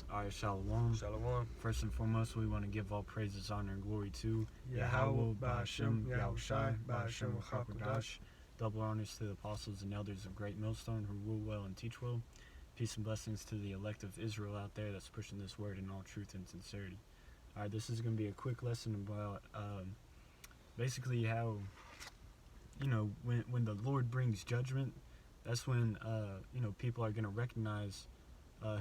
Alright, Shalom. Shalom. First and foremost, we want to give all praises, honor, and glory to Yahweh, Ba'ashem, Yahushai, Ba'ashem, Ba'ashem, Chakadash. Double honors to the apostles and elders of Great Millstone who rule well and teach well. Peace and blessings to the elect of Israel out there that's pushing this word in all truth and sincerity. Alright, this is going to be a quick lesson about basically how, when the Lord brings judgment, that's when, people are going to recognize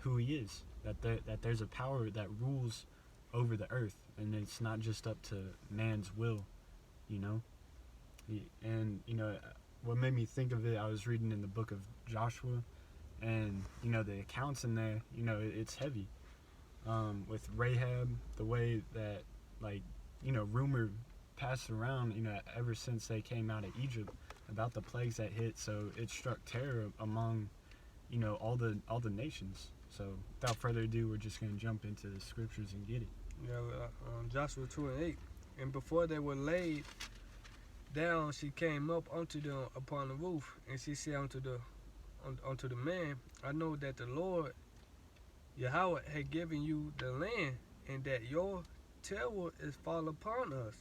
who He is. That there's a power that rules over the earth, and it's not just up to man's will, And what made me think of it, I was reading in the book of Joshua, and the accounts in there, it's heavy. With Rahab, the way that rumor passed around, ever since they came out of Egypt about the plagues that hit, so it struck terror among all the nations. So without further ado, we're just going to jump into the scriptures and get it. Joshua 2:8. And before they were laid down, she came up unto them upon the roof, and she said unto the man, I know that the Lord Yahweh had given you the land, and that your terror is fall upon us,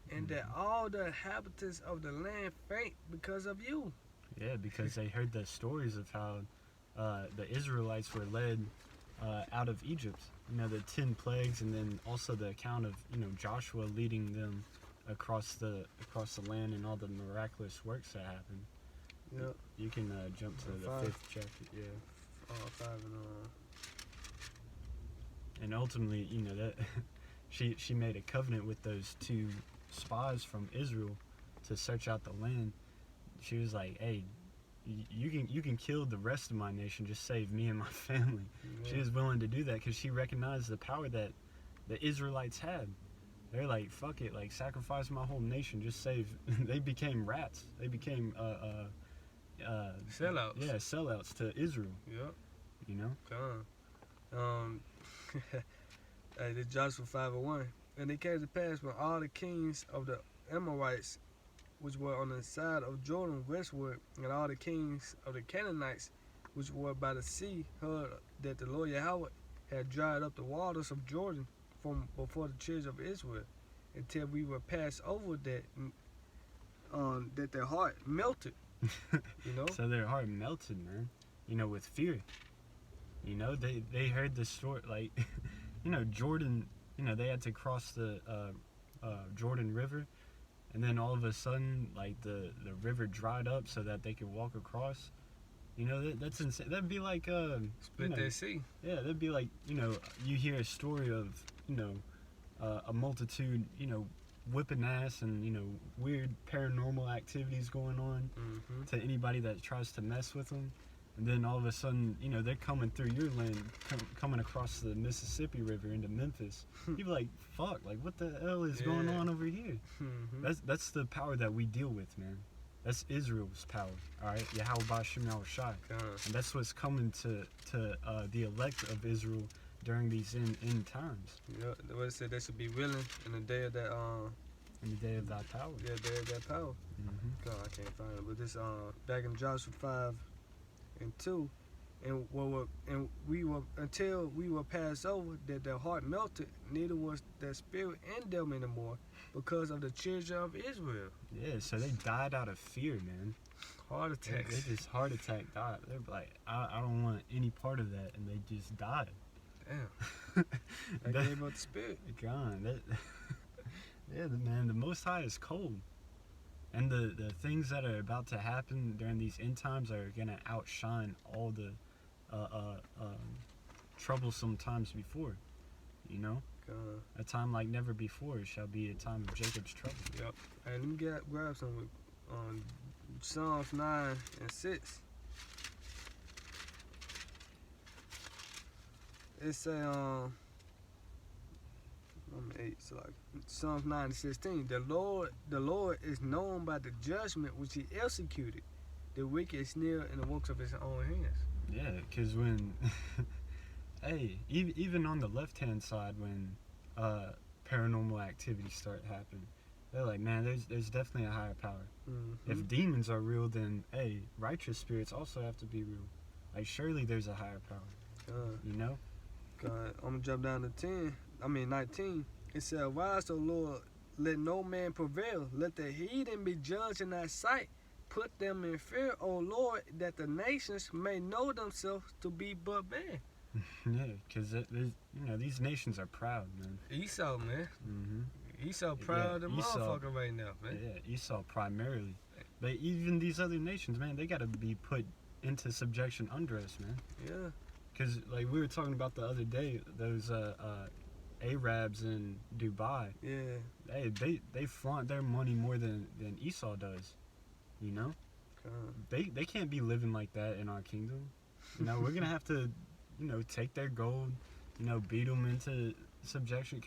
and that all the inhabitants of the land faint because of you. Yeah, because they heard the stories of how the Israelites were led out of Egypt. The 10 plagues, and then also the account of Joshua leading them across the land and all the miraculous works that happened. Yep. You can jump to the 5th chapter. Yeah. 5 and ultimately, that she made a covenant with those 2 spies from Israel to search out the land. She was like, hey, you can kill the rest of my nation, just save me and my family. Yeah. She was willing to do that because she recognized the power that the Israelites had. They're like, fuck it, like sacrifice my whole nation, just save. They became rats. They became sellouts. Yeah, sellouts to Israel. This Joshua 5:1. And it came to pass when all the kings of the Amorites, which were on the side of Jordan westward, and all the kings of the Canaanites, which were by the sea, heard that the Lord Yahweh had dried up the waters of Jordan from before the children of Israel, until we were passed over that their heart melted. So their heart melted, man. With fear. They heard the story, like, Jordan. They had to cross the Jordan River. And then all of a sudden, like, the river dried up so that they could walk across. That's insane. That'd be like split that sea. Yeah, that'd be like you hear a story of a multitude whipping ass and weird paranormal activities going on to anybody that tries to mess with them. And then all of a sudden, they're coming through your land, coming across the Mississippi River into Memphis. You'd be like, fuck, like, what the hell is going on over here? That's the power that we deal with, man. That's Israel's power, all right? Yahweh Ba'ashem Yahushai. And that's what's coming to the elect of Israel during these end times. Yeah, the way it said they should be willing in the day of that... in the day of thy power. Yeah, day of that power. God, I can't find it. But this, back in Joshua 5:2, and we were until we were passed over, that their heart melted, neither was their spirit in them anymore, because of the children of Israel. Yeah, so they died out of fear, man. Heart attacks. They just heart attack died. They're like, I don't want any part of that, and they just died. Damn. They gave up the spirit. God, yeah, man, the Most High is cold. And the things that are about to happen during these end times are going to outshine all the troublesome times before. A time like never before shall be a time of Jacob's trouble. Yep. Hey, let me grab some Psalms 9 and 6. It say number 8, so like Psalms 9 and 16. The Lord is known by the judgment which He executed. The wicked is near in the works of His own hands. Yeah, because when, hey, even on the left-hand side, when paranormal activities start happening, they're like, man, there's definitely a higher power. If demons are real, then, hey, righteous spirits also have to be real. Like, surely there's a higher power. I'm gonna jump down to 19. It said, "Arise, O Lord, let no man prevail. Let the heathen be judged in thy sight. Put them in fear, O Lord, that the nations may know themselves to be but man." Yeah, because these nations are proud, man. Esau, man. Mm-hmm. Esau proud Yeah, of Esau. motherfucker right now, man. Yeah, Esau primarily. But even these other nations, man, they got to be put into subjection under us, man. Yeah. Because, like, we were talking about the other day, those Arabs in Dubai. Yeah. Hey, they flaunt their money more than Esau does, you know? They can't be living like that in our kingdom. You know, we're going to have to, take their gold, beat them into subjection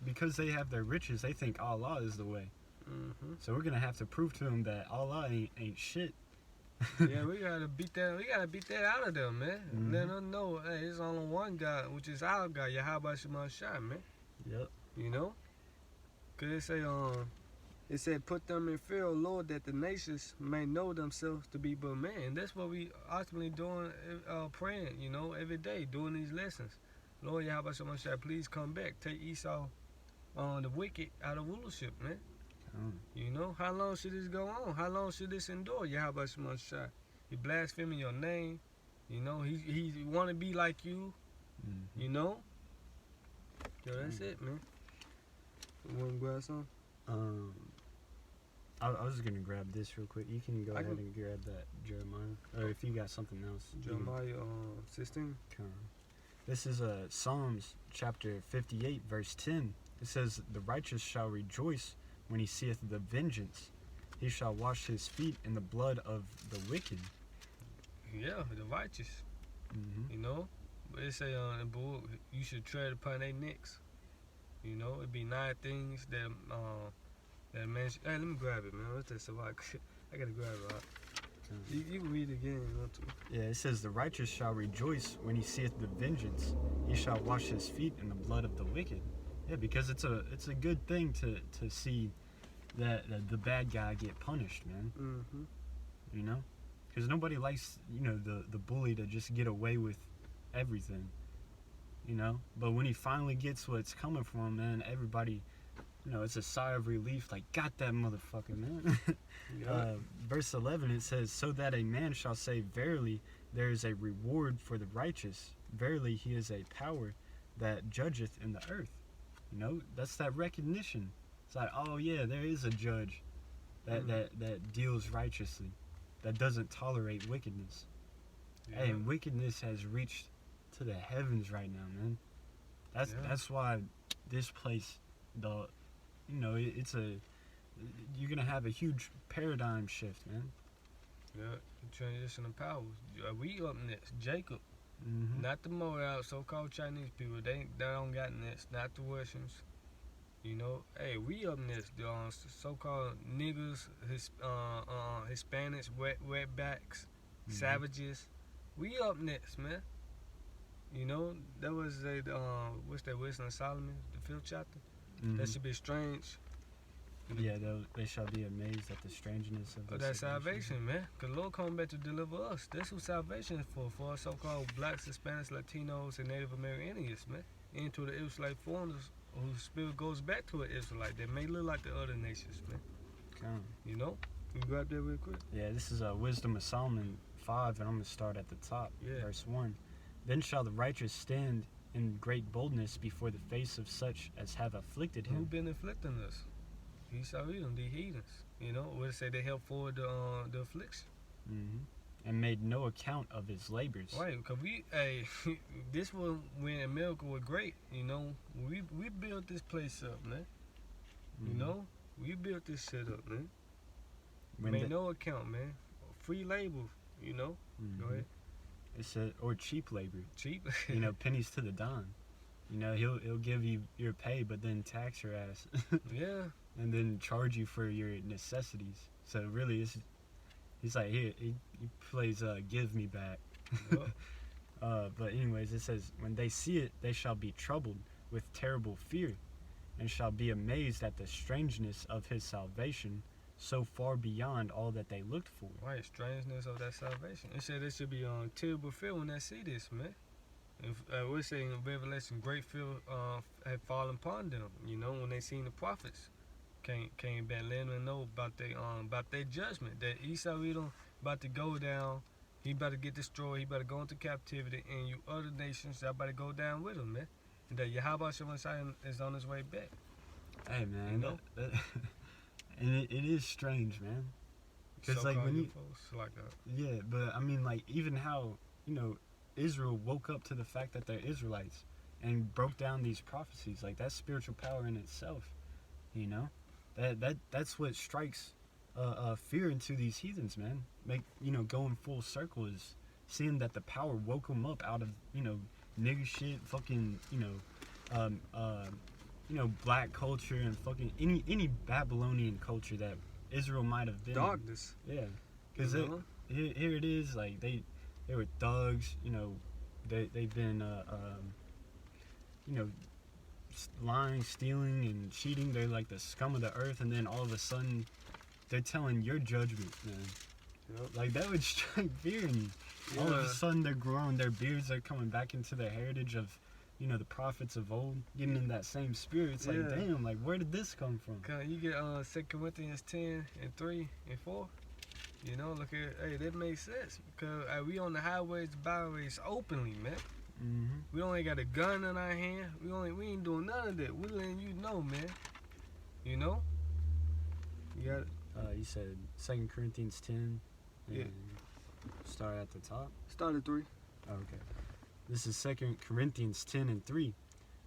because they have their riches, they think Allah is the way. Mm-hmm. So we're going to have to prove to them that Allah ain't shit. Yeah, we gotta beat that. We gotta beat that out of them, man. Mm-hmm. Let them know, hey, there's only one God, which is our God, Yahweh Shema Shai, man. Yep. You know, cause it said, "Put them in fear, O Lord, that the nations may know themselves to be but man." And that's what we ultimately doing, praying, every day, doing these lessons. Lord Yahweh Shema Shai, please come back, take Esau, the wicked, out of rulership, man. You know, how long should this go on? How long should this endure? Yahweh Shema Shai. He blaspheming your name. You know, he want to be like you. Mm-hmm. You know. Yo, that's it, man. You want to grab some? I was gonna grab this real quick. You can go ahead and grab that Jeremiah, or if you got something else. Jeremiah 16. This is Psalms chapter 58, verse 10. It says, "The righteous shall rejoice when he seeth the vengeance. He shall wash his feet in the blood of the wicked." Yeah, the righteous. Mm-hmm. You know, but it say on the book, you should tread upon their necks. You know, it be 9 things that man. Hey, let me grab it, man. What's that? So I gotta grab it. You can read it again, you want to. Yeah, it says, "The righteous shall rejoice when he seeth the vengeance. He shall wash his feet in the blood of the wicked." Yeah, because it's a good thing to see that the bad guy get punished, man. Mm-hmm. You know, because nobody likes the bully to just get away with everything. You know, but when he finally gets what's coming for him, man, everybody, it's a sigh of relief. Like, got that motherfucker, man. Yeah. Verse 11, it says, "So that a man shall say, Verily, there is a reward for the righteous. Verily, he is a power that judgeth in the earth." You know, that's that recognition. It's like, oh yeah, there is a judge that deals righteously, that doesn't tolerate wickedness. Yeah. Hey, and wickedness has reached to the heavens right now, man. That's why this place, you're gonna have a huge paradigm shift, man. Yeah, the transition of powers. We up next, Jacob. Mm-hmm. Not the Moab, so-called Chinese people. They don't got next. Not the Russians. You know, hey, we up next. The so-called niggers, Hispanics, wetbacks, savages. We up next, man. You know, that was what's that? Wisdom of Solomon, the 5th chapter. Mm-hmm. That should be strange. Yeah, they shall be amazed at the strangeness of that salvation, man. Because Lord come back to deliver us. That's who salvation is for us so-called blacks, Hispanics, Latinos, and Native American Indians, man. Into the Israelite foreigners whose spirit goes back to an Israelite that may look like the other nations, man. You know? You grab that real quick? Yeah, this is Wisdom of Solomon 5, and I'm going to start at the top, verse 1. "Then shall the righteous stand in great boldness before the face of such as have afflicted him." Who been afflicting us? Esau, the heathens. You know, what it say they help forward the affliction. Mm-hmm. "And made no account of his labors." Right, because this was when America was great. You know, we built this place up, man. Mm-hmm. You know, we built this shit up, man. When made no account, man. Free labor, you know. Mm-hmm. Go ahead. It said, or cheap labor. Cheap. Pennies to the dime. You know, he'll give you your pay, but then tax your ass. Yeah. And then charge you for your necessities. So really, he's like, here, he plays give me back. But anyways, it says, "When they see it, they shall be troubled with terrible fear, and shall be amazed at the strangeness of his salvation, so far beyond all that they looked for." Right, strangeness of that salvation. It said they should be on terrible fear when they see this, man. We're saying in Revelation, great fear had fallen upon them. You know, when they seen the prophets came back, letting them know about their judgment. That Esau Edom about to go down. He about to get destroyed. He about to go into captivity, and you other nations are about to go down with him, man. And that Yahweh Shemashai is on his way back. Hey, man, You know? and it is strange, man. Because So-called like when you, UFOs, like that. yeah, but I mean, like even how Israel woke up to the fact that they're Israelites and broke down these prophecies, like that's spiritual power in itself. You know, that's what strikes fear into these heathens, man. Going full circle is seeing that the power woke them up out of nigger shit, fucking black culture and fucking any Babylonian culture that Israel might have been. Darkness. Yeah, because here it is, like they were thugs. They've been lying, stealing, and cheating. They're like the scum of the earth, and then all of a sudden, they're telling your judgment, man. Yep. Like that would strike fear in you. Yeah. All of a sudden, they're growing their beards. They're coming back into their heritage of, the prophets of old, getting in that same spirit. It's like, damn, like where did this come from? You get 2 Corinthians 10 and 3 and 4. Look at, hey, that makes sense because we on the highways, the byways openly, man. Mm-hmm. We don't ain't got a gun in our hand. We ain't doing none of that. We letting you know, man. You got it. You said 2 Corinthians 10. Yeah. Start at the top. Start at 3. Oh, okay. This is 2 Corinthians 10 and 3.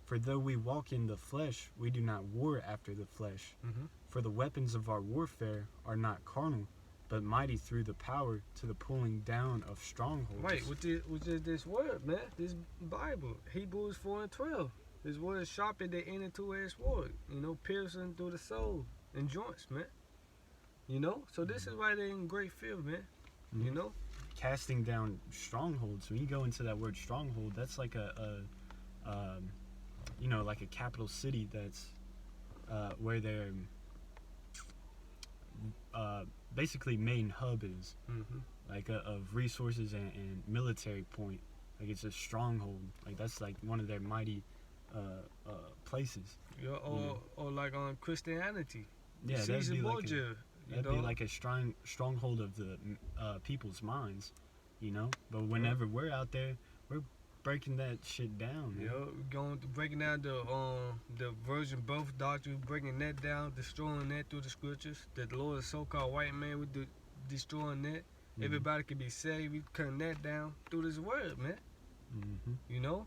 For though we walk in the flesh, we do not war after the flesh. Mm-hmm. For the weapons of our warfare are not carnal, but mighty through the power to the pulling down of strongholds. Right, which is this word, man. This Bible, Hebrews 4 and 12. This word is sharper than any two-edged sword. Piercing through the soul and joints, man. So this is why they're in great fear, man. Mm-hmm. Casting down strongholds. When you go into that word stronghold, that's like like a capital city that's where their basically main hub is, like of resources and military point. Like it's a stronghold. Like that's like one of their mighty places. Yeah, or like on Christianity. Yeah, Caesar Borgia. That'd be like a stronghold of the people's minds, But whenever we're out there, we're breaking that shit down. Man. Yeah, breaking down the virgin birth doctrine, breaking that down, destroying that through the scriptures. That the Lord is so-called white man, we destroying that. Mm-hmm. Everybody can be saved. We cutting that down through this word, man. Mm-hmm.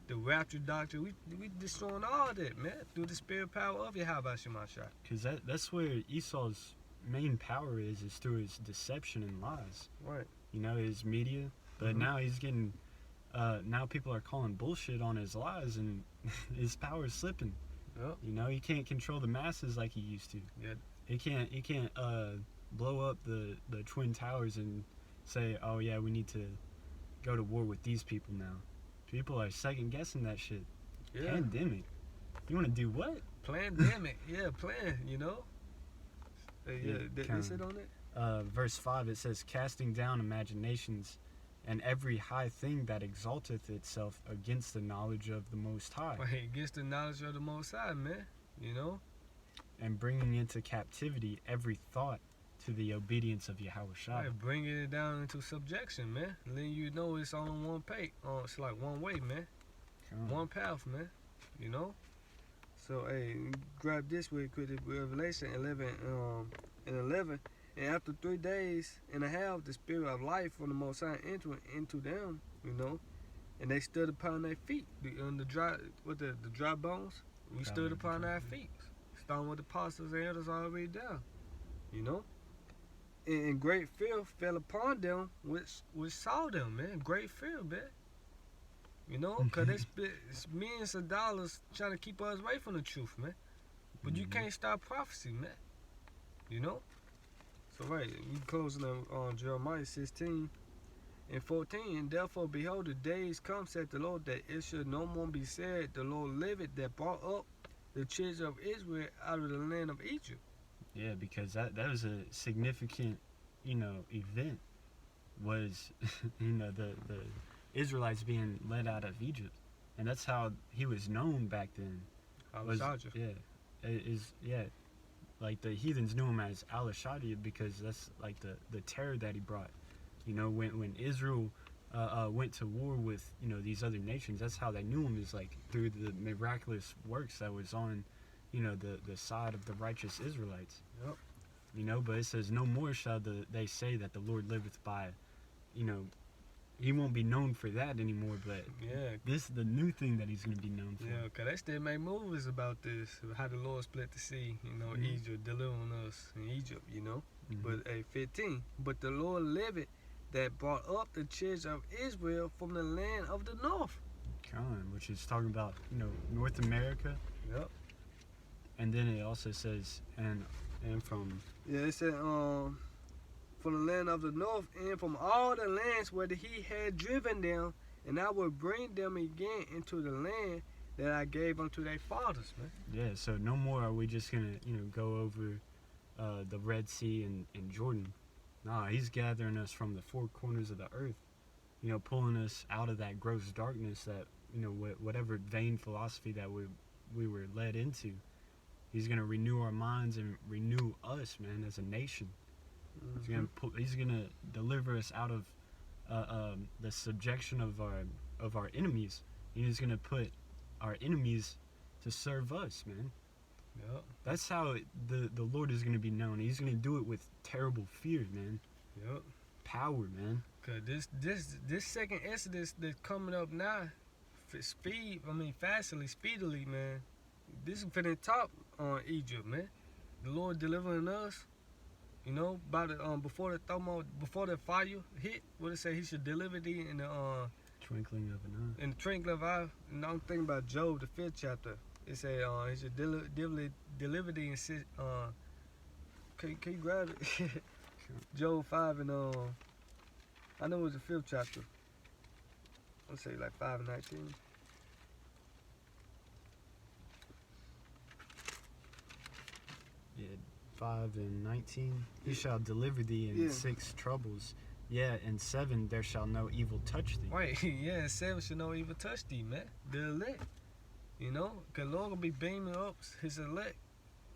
The rapture doctrine, we destroying all that, man, through the spirit power of Yahweh Shemashai. Because that's where Esau's main power is through his deception and lies. Right. His media. But now he's getting, now people are calling bullshit on his lies and his power is slipping. Yep. He can't control the masses like he used to. Yeah. He can't blow up the Twin Towers and say, oh yeah, we need to go to war with these people now. People are second guessing that shit. Yeah. Pandemic. You want to do what? Pandemic. Yeah, plan. Is it on it? Verse 5, it says, casting down imaginations and every high thing that exalteth itself against the knowledge of the Most High. Right, against the knowledge of the Most High, man. And bringing into captivity every thought to the obedience of Yahweh Shai. Right, bringing it down into subjection, man. Letting you know it's on one page. It's like one way, man. One path, man. So, hey, grab this real quick. Revelation 11 and 11. And after 3 days and a half, the spirit of life from the Most High entered into them, and they stood upon their feet. The dry bones, we stood upon our feet. Stone with the apostles and elders already down, And great fear fell upon them, which saw them, man. Great fear, man. Because it's millions of dollars trying to keep us away from the truth, man. But you can't stop prophecy, man. So, right, we closing on Jeremiah 16 and 14. And therefore, behold, the days come, said the Lord, that it should no more be said, the Lord liveth, that brought up the children of Israel out of the land of Egypt. Yeah, because that was a significant, event. Was, Israelites being led out of Egypt, and that's how he was known back then. Like the heathens knew him as Al-Shaddai because that's like the terror that he brought. You know, when Israel went to war with, you know, these other nations, that's how they knew him, is like through the miraculous works that was on, you know, the side of the righteous Israelites. Yep. You know, but it says, no more shall they say that the Lord liveth by, you know, he won't be known for that anymore, but this is the new thing that he's going to be known for. Yeah, because they still make movies about this, how the Lord split the sea, you know, Egypt, delivering us in Egypt, you know. But 15, but the Lord liveth that brought up the children of Israel from the land of the north. Which is talking about, you know, North America. Yep. And then it also says, and from... Yeah, it said, from the land of the north, and from all the lands where he had driven them, and I will bring them again into the land that I gave unto their fathers, man. Yeah, so no more are we just going to, you know, go over the Red Sea and Jordan. Nah, he's gathering us from the four corners of the earth, you know, pulling us out of that gross darkness that, you know, whatever vain philosophy that we were led into. He's going to renew our minds and renew us, man, as a nation. He's gonna deliver us out of the subjection of our enemies. He's gonna put our enemies to serve us, man. Yep. That's how the Lord is gonna be known. He's gonna do it with terrible fear, man. Yep. Power, man. Cause this second Exodus that's coming up now, speedily, man. This is finna top on Egypt, man. The Lord delivering us. You know, by the before the fire hit, what it say? He should deliver thee in the twinkling of an eye. In the twinkling of an eye. And I'm thinking about Job, the 5th chapter. It say he should deliver thee in can you grab it? Sure. Job 5 and I know it was the 5th chapter. Let's say like 5 and 19. Yeah. 5 and 19. He shall deliver thee in 6 troubles. Yeah, in 7 there shall no evil touch thee. Right, yeah, in 7 shall no evil touch thee, man. The elect. You know, because Lord will be beaming up his elect,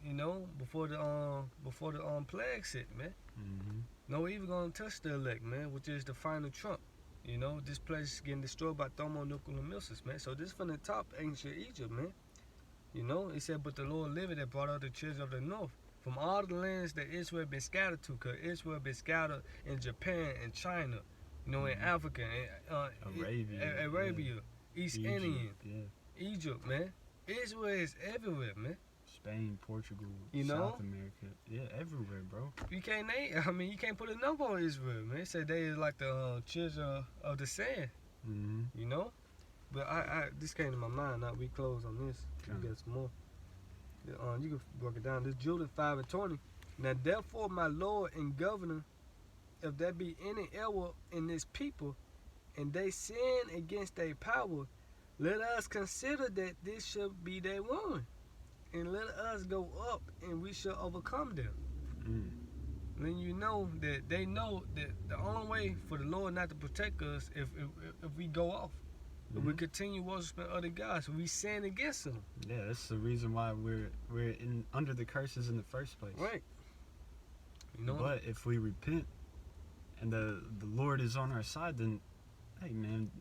you know, before the plagues hit, man. No evil gonna touch the elect, man, which is the final trump. You know, this place is getting destroyed by thermonuclear missiles, man. So this from the top ancient Egypt, man. You know, it said, but the Lord liveth that brought out the children of the north. From all the lands that Israel been scattered to, because Israel been scattered in Japan and China, you know, in Africa, and Arabia, East Indian, Egypt, man. Israel is everywhere, man. Spain, Portugal, you know? South America, everywhere, bro. You can't name. I mean, you can't put a number on Israel, man. They say they is like the children of the sand, you know. But this came to my mind. Now we close on this. We got some more. You can break it down. This Judah 5 and 20. Now therefore, my Lord and Governor, if there be any error in this people, and they sin against their power, let us consider that this shall be their ruin, and let us go up, and we shall overcome them. Then you know that they know that the only way for the Lord not to protect us if we go off. If we continue worshiping other gods, we sin against them. Yeah, that's the reason why we're under the curses in the first place. Right. You know. But if we repent and the Lord is on our side, then hey, man,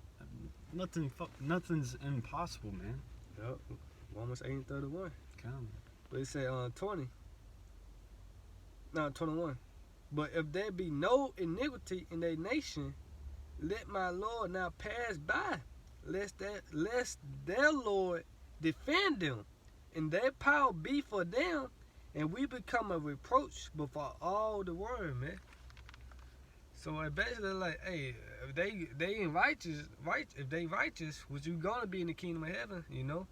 nothing's impossible, man. Yep. Romans 8:31. Come. But it say 20. No, 21. But if there be no iniquity in their nation, let my Lord not pass by, lest their Lord defend them, and their power be for them, and we become a reproach before all the world, man. So it basically like, hey, if they ain't righteous, if they righteous, which you gonna be in the kingdom of heaven, you know,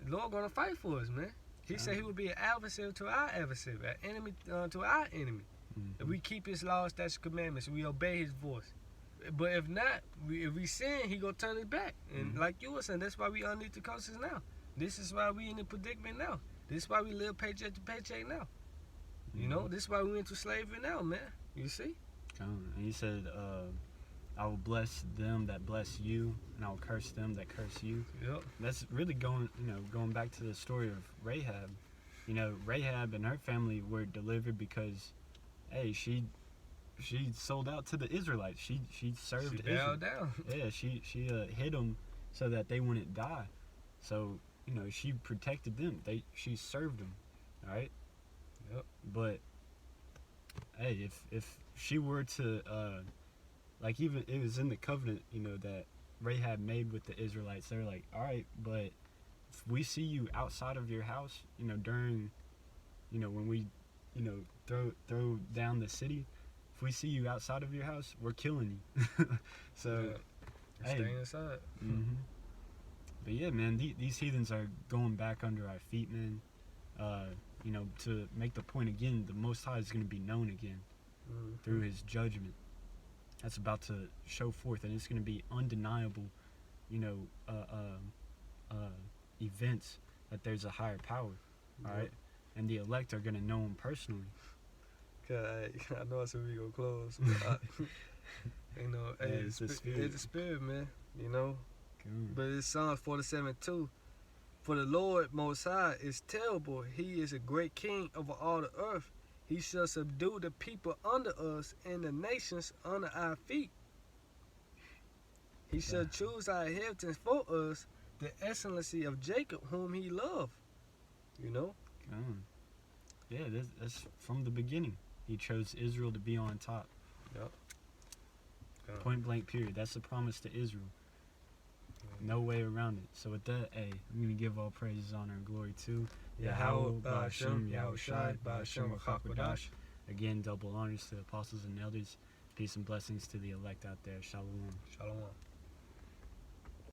the Lord gonna fight for us, man. He said he would be an adversary to our adversary, an enemy to our enemy. If we keep his laws, statutes, commandments, we obey his voice. But if not, if we sin, he gonna turn it back. And like you were saying, that's why we underneath the curses now. This is why we in the predicament now. This is why we live paycheck to paycheck now. You know, this is why we into slavery now, man. You see? And he said, I will bless them that bless you, and I will curse them that curse you. Yep. That's really going back to the story of Rahab. Rahab and her family were delivered because, hey, she sold out to the Israelites. She served Israel. Bowed down. Yeah, she hid them so that they wouldn't die. So she protected them. She served them. All right. Yep. But hey, if she were to even it was in the covenant, that Rahab made with the Israelites. They're like, all right, but if we see you outside of your house, during, when we, throw down the city, if we see you outside of your house, we're killing you. So, yeah. hey, Stay inside. Mm-hmm. But yeah, man, these heathens are going back under our feet, man. To make the point again, the Most High is going to be known again through His judgment. That's about to show forth, and it's going to be undeniable, events that there's a higher power, all right? And the elect are going to know Him personally. I know I said we gonna close. But It's the Spirit. It's the Spirit, man. Good. But it's Psalms 47:2. For the Lord Most High is terrible. He is a great King over all the earth. He shall subdue the people under us and the nations under our feet. He shall choose our inheritance for us, the excellency of Jacob, whom He loved. Yeah, that's from the beginning. He chose Israel to be on top. Yep. Point blank period. That's the promise to Israel. No way around it. So with that, hey, I'm going to give all praises, honor, and glory to Yahweh, Ba'ashem, Yahushai, Ba'ashem, Wachakadash. Again, double honors to the apostles and elders. Peace and blessings to the elect out there. Shalom. Shalom.